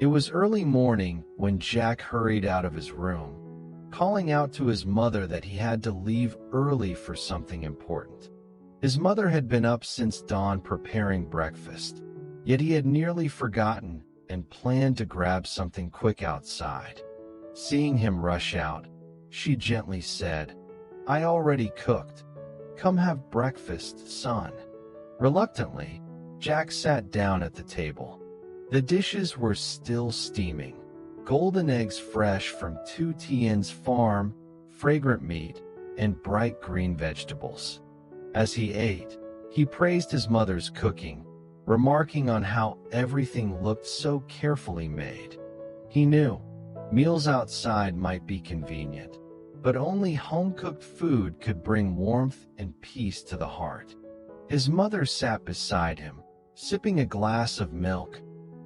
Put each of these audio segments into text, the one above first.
was early morning when Jack hurried out of his room, calling out to his mother that he had to leave early for something important. His mother had been up since dawn preparing breakfast, yet he had nearly forgotten and planned to grab something quick outside. Seeing him rush out, she gently said, "I already cooked. Come have breakfast, son." Reluctantly, Jack sat down at the table. The dishes were still steaming, golden eggs fresh from Tu Tien's farm, fragrant meat, and bright green vegetables. As he ate, he praised his mother's cooking, remarking on how everything looked so carefully made. He knew meals outside might be convenient, but only home-cooked food could bring warmth and peace to the heart. His mother sat beside him, sipping a glass of milk,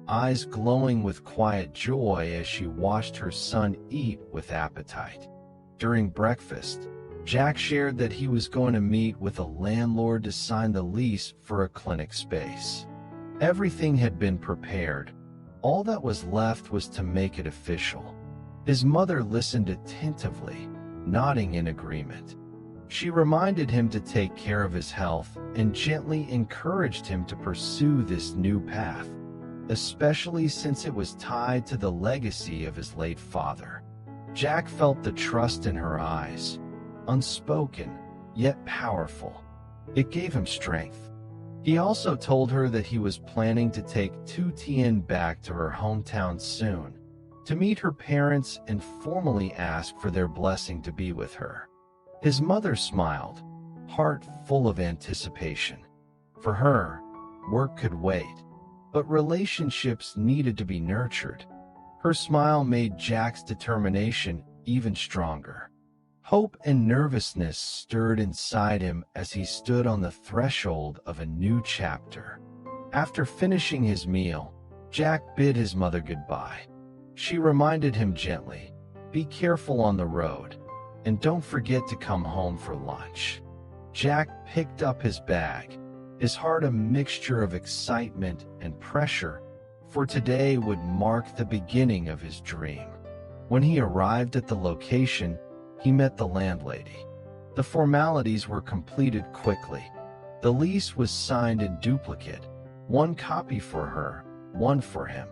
eyes glowing with quiet joy as she watched her son eat with appetite. During breakfast, Jack shared that he was going to meet with a landlord to sign the lease for a clinic space. Everything had been prepared. All that was left was to make it official. His mother listened attentively, nodding in agreement. She reminded him to take care of his health and gently encouraged him to pursue this new path, especially since it was tied to the legacy of his late father. Jack felt the trust in her eyes, unspoken, yet powerful. It gave him strength. He also told her that he was planning to take Tu Tien back to her hometown soon, to meet her parents and formally ask for their blessing to be with her. His mother smiled, heart full of anticipation. For her, work could wait, but relationships needed to be nurtured. Her smile made Jack's determination even stronger. Hope and nervousness stirred inside him as he stood on the threshold of a new chapter. After finishing his meal, Jack bid his mother goodbye. She reminded him gently, "Be careful on the road, and don't forget to come home for lunch." Jack picked up his bag, his heart a mixture of excitement and pressure, for today would mark the beginning of his dream. When he arrived at the location, he met the landlady. The formalities were completed quickly. The lease was signed in duplicate, one copy for her, one for him.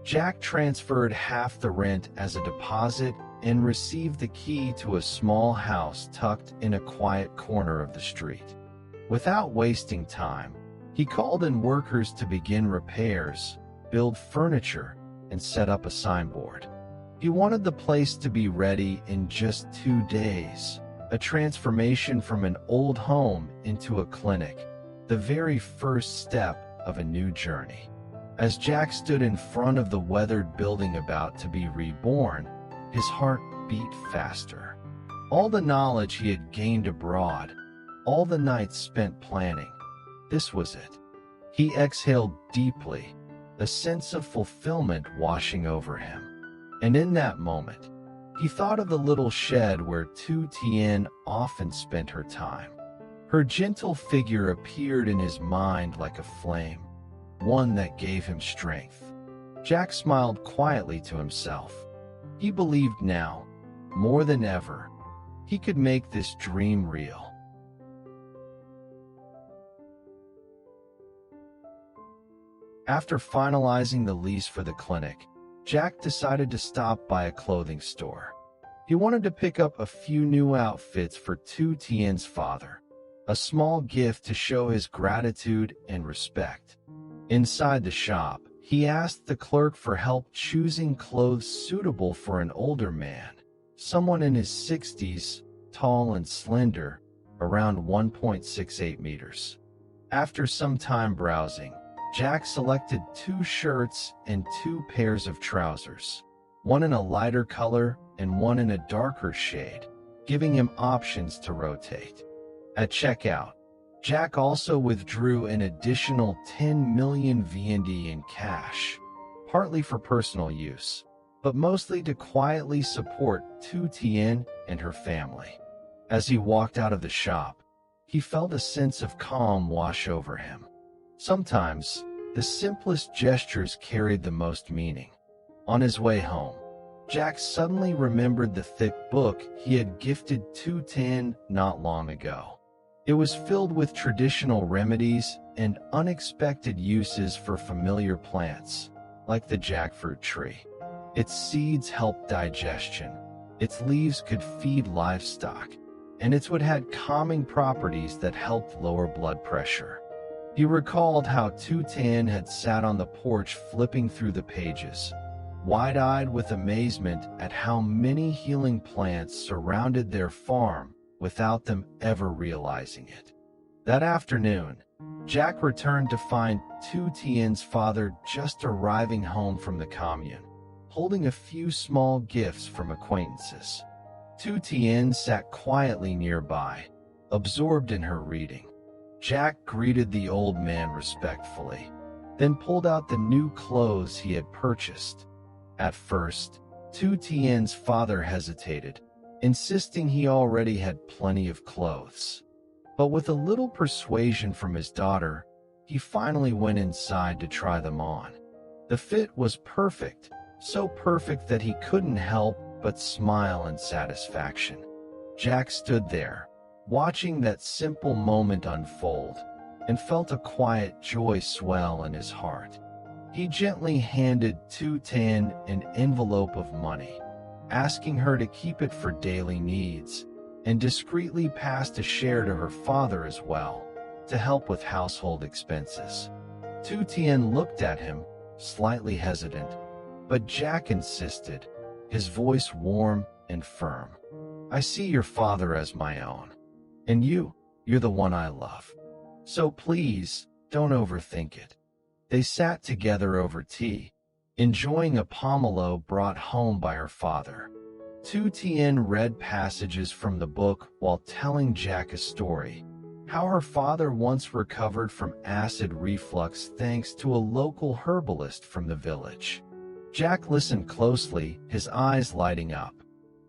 Jack transferred half the rent as a deposit and received the key to a small house tucked in a quiet corner of the street. Without wasting time, he called in workers to begin repairs, build furniture, and set up a signboard. He wanted the place to be ready in just 2 days, a transformation from an old home into a clinic, the very first step of a new journey. As Jack stood in front of the weathered building about to be reborn, his heart beat faster. All the knowledge he had gained abroad, all the nights spent planning, this was it. He exhaled deeply, a sense of fulfillment washing over him. And in that moment, he thought of the little shed where Tu Tien often spent her time. Her gentle figure appeared in his mind like a flame, one that gave him strength. Jack smiled quietly to himself. He believed now, more than ever, he could make this dream real. After finalizing the lease for the clinic, Jack decided to stop by a clothing store. He wanted to pick up a few new outfits for Tu Tien's father, a small gift to show his gratitude and respect. Inside the shop, he asked the clerk for help choosing clothes suitable for an older man, someone in his 60s, tall and slender, around 1.68 meters. After some time browsing, Jack selected 2 shirts and 2 pairs of trousers, one in a lighter color and one in a darker shade, giving him options to rotate. At checkout, Jack also withdrew an additional 10 million VND in cash, partly for personal use, but mostly to quietly support Tu Tien and her family. As he walked out of the shop, he felt a sense of calm wash over him. Sometimes, the simplest gestures carried the most meaning. On his way home, Jack suddenly remembered the thick book he had gifted Tu Tien not long ago. It was filled with traditional remedies and unexpected uses for familiar plants, like the jackfruit tree. Its seeds helped digestion, its leaves could feed livestock, and its wood had calming properties that helped lower blood pressure. He recalled how Tu Tien had sat on the porch flipping through the pages, wide-eyed with amazement at how many healing plants surrounded their farm without them ever realizing it. That afternoon, Jack returned to find Tu Tien's father just arriving home from the commune, holding a few small gifts from acquaintances. Tu Tien sat quietly nearby, absorbed in her reading. Jack greeted the old man respectfully, then pulled out the new clothes he had purchased. At first, Tu Tien's father hesitated, insisting he already had plenty of clothes. But with a little persuasion from his daughter, he finally went inside to try them on. The fit was perfect, so perfect that he couldn't help but smile in satisfaction. Jack stood there, watching that simple moment unfold, and felt a quiet joy swell in his heart. He gently handed Tu Tien an envelope of money, asking her to keep it for daily needs, and discreetly passed a share to her father as well, to help with household expenses. Tu Tien looked at him, slightly hesitant, but Jack insisted, his voice warm and firm. "I see your father as my own. And you're the one I love. So please, don't overthink it." They sat together over tea, enjoying a pomelo brought home by her father. Tu Tien read passages from the book while telling Jack a story, how her father once recovered from acid reflux thanks to a local herbalist from the village. Jack listened closely, his eyes lighting up.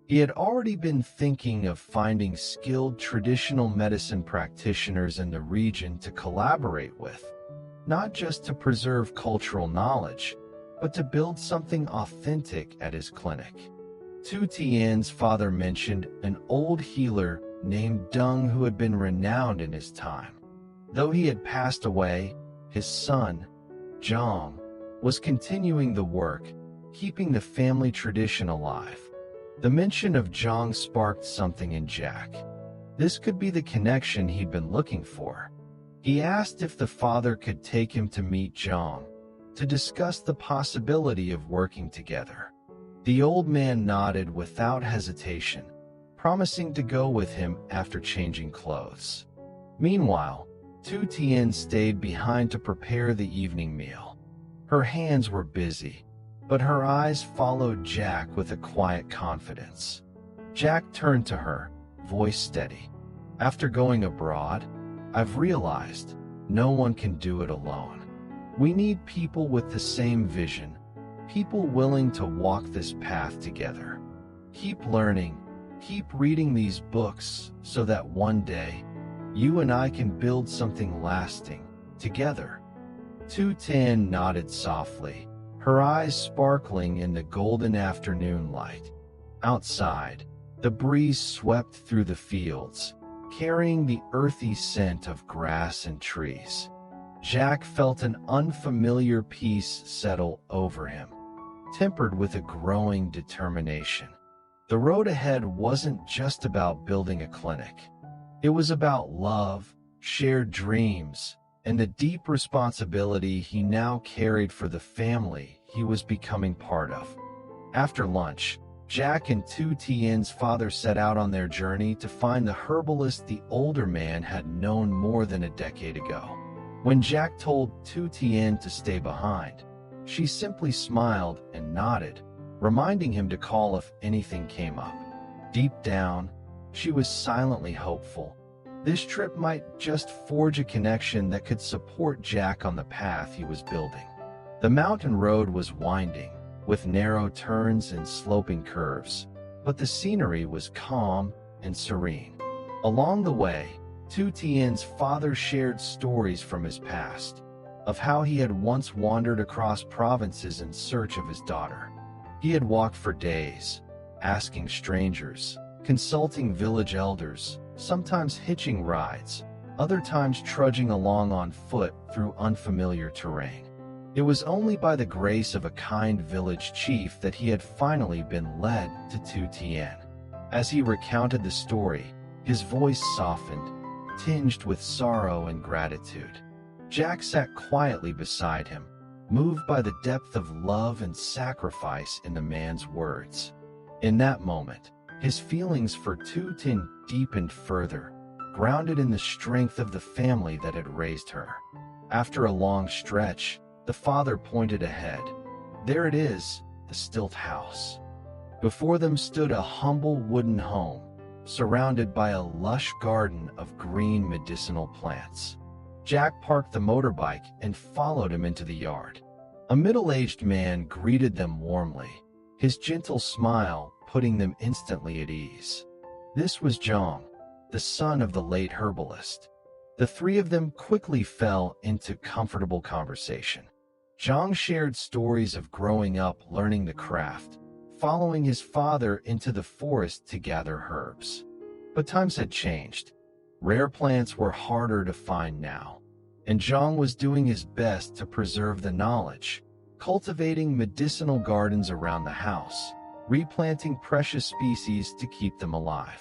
He had already been thinking of finding skilled traditional medicine practitioners in the region to collaborate with, not just to preserve cultural knowledge, but to build something authentic at his clinic. Tu Tien's father mentioned an old healer named Dung who had been renowned in his time. Though he had passed away, his son, Zhang, was continuing the work, keeping the family tradition alive. The mention of Zhang sparked something in Jack. This could be the connection he'd been looking for. He asked if the father could take him to meet Zhang, to discuss the possibility of working together. The old man nodded without hesitation, promising to go with him after changing clothes. Meanwhile, Tu Tien stayed behind to prepare the evening meal. Her hands were busy, but her eyes followed Jack with a quiet confidence. Jack turned to her, voice steady. "After going abroad, I've realized no one can do it alone. We need people with the same vision, people willing to walk this path together. Keep learning, keep reading these books so that one day, you and I can build something lasting, together." Tu Tien nodded softly, her eyes sparkling in the golden afternoon light. Outside, the breeze swept through the fields, carrying the earthy scent of grass and trees. Jack felt an unfamiliar peace settle over him, tempered with a growing determination. The road ahead wasn't just about building a clinic. It was about love, shared dreams, and the deep responsibility he now carried for the family he was becoming part of. After lunch, Jack and Tu Tien's father set out on their journey to find the herbalist the older man had known more than a decade ago. When Jack told Tu Tien to stay behind, she simply smiled and nodded, reminding him to call if anything came up. Deep down, she was silently hopeful. This trip might just forge a connection that could support Jack on the path he was building. The mountain road was winding, with narrow turns and sloping curves, but the scenery was calm and serene. Along the way, Tu Tien's father shared stories from his past, of how he had once wandered across provinces in search of his daughter. He had walked for days, asking strangers, consulting village elders, sometimes hitching rides, other times trudging along on foot through unfamiliar terrain. It was only by the grace of a kind village chief that he had finally been led to Tu Tien. As he recounted the story, his voice softened, tinged with sorrow and gratitude. Jack sat quietly beside him, moved by the depth of love and sacrifice in the man's words. In that moment, his feelings for Tu Tien deepened further, grounded in the strength of the family that had raised her. After a long stretch, the father pointed ahead. There it is, the stilt house. Before them stood a humble wooden home, surrounded by a lush garden of green medicinal plants. Jack parked the motorbike and followed him into the yard. A middle-aged man greeted them warmly, his gentle smile putting them instantly at ease. This was Zhang, the son of the late herbalist. The three of them quickly fell into comfortable conversation. Zhang shared stories of growing up learning the craft, following his father into the forest to gather herbs. But times had changed. Rare plants were harder to find now, and Zhang was doing his best to preserve the knowledge, cultivating medicinal gardens around the house, replanting precious species to keep them alive.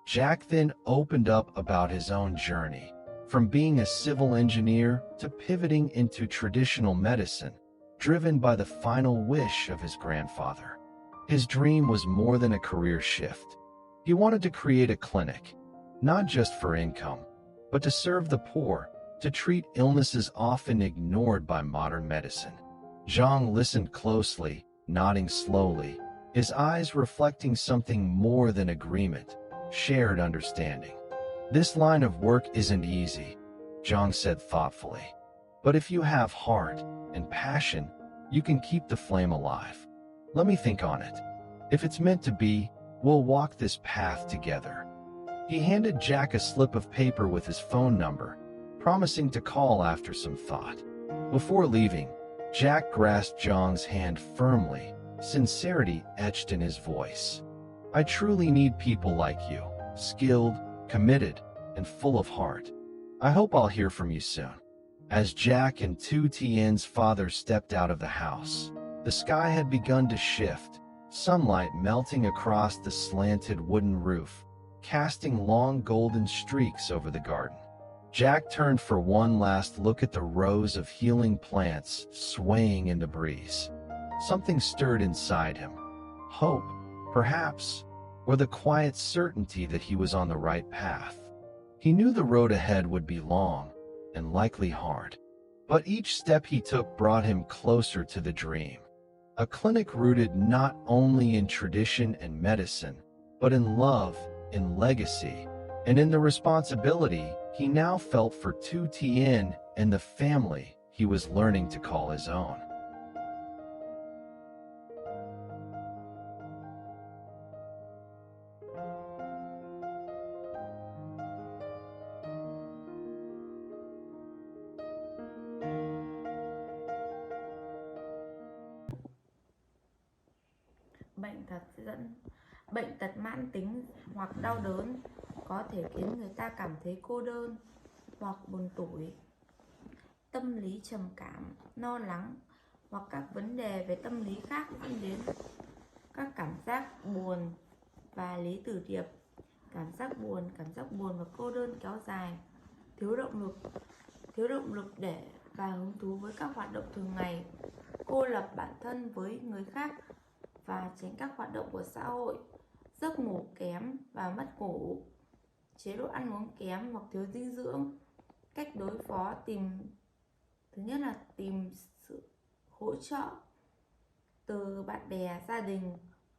Jack then opened up about his own journey, from being a civil engineer to pivoting into traditional medicine, driven by the final wish of his grandfather. His dream was more than a career shift. He wanted to create a clinic, not just for income, but to serve the poor, to treat illnesses often ignored by modern medicine. Zhang listened closely, nodding slowly, his eyes reflecting something more than agreement, shared understanding. This line of work isn't easy, Zhang said thoughtfully. But if you have heart and passion, you can keep the flame alive. Let me think on it. If it's meant to be, we'll walk this path together. He handed Jack a slip of paper with his phone number, promising to call after some thought. Before leaving, Jack grasped Zhang's hand firmly, sincerity etched in his voice. I truly need people like you, skilled, committed, and full of heart. I hope I'll hear from you soon. As Jack and Tu Tien's father stepped out of the house, the sky had begun to shift, sunlight melting across the slanted wooden roof, casting long golden streaks over the garden. Jack turned for one last look at the rows of healing plants swaying in the breeze. Something stirred inside him. Hope, perhaps, or the quiet certainty that he was on the right path. He knew the road ahead would be long and likely hard, but each step he took brought him closer to the dream. A clinic rooted not only in tradition and medicine, but in love, in legacy, and in the responsibility he now felt for Tu Tien and the family he was learning to call his own. Bệnh tật mãn tính hoặc đau đớn có thể khiến người ta cảm thấy cô đơn hoặc buồn tủi. Tâm lý trầm cảm, lo lắng hoặc các vấn đề về tâm lý khác dẫn đến các cảm giác buồn và lytudiep, cảm giác buồn và cô đơn kéo dài, thiếu động lực để và hứng thú với các hoạt động thường ngày, cô lập bản thân với người khác và tránh các hoạt động của xã hội, giấc ngủ kém và mất ngủ, chế độ ăn uống kém hoặc thiếu dinh dưỡng. Cách đối phó thứ nhất là tìm sự hỗ trợ từ bạn bè, gia đình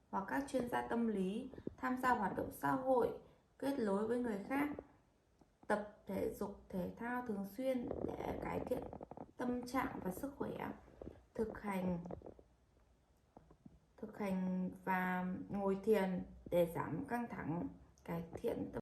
hoặc các chuyên gia tâm lý, tham gia hoạt động xã hội, kết nối với người khác, tập thể dục thể thao thường xuyên để cải thiện tâm trạng và sức khỏe, thực hành và ngồi thiền để giảm căng thẳng, cải thiện tâm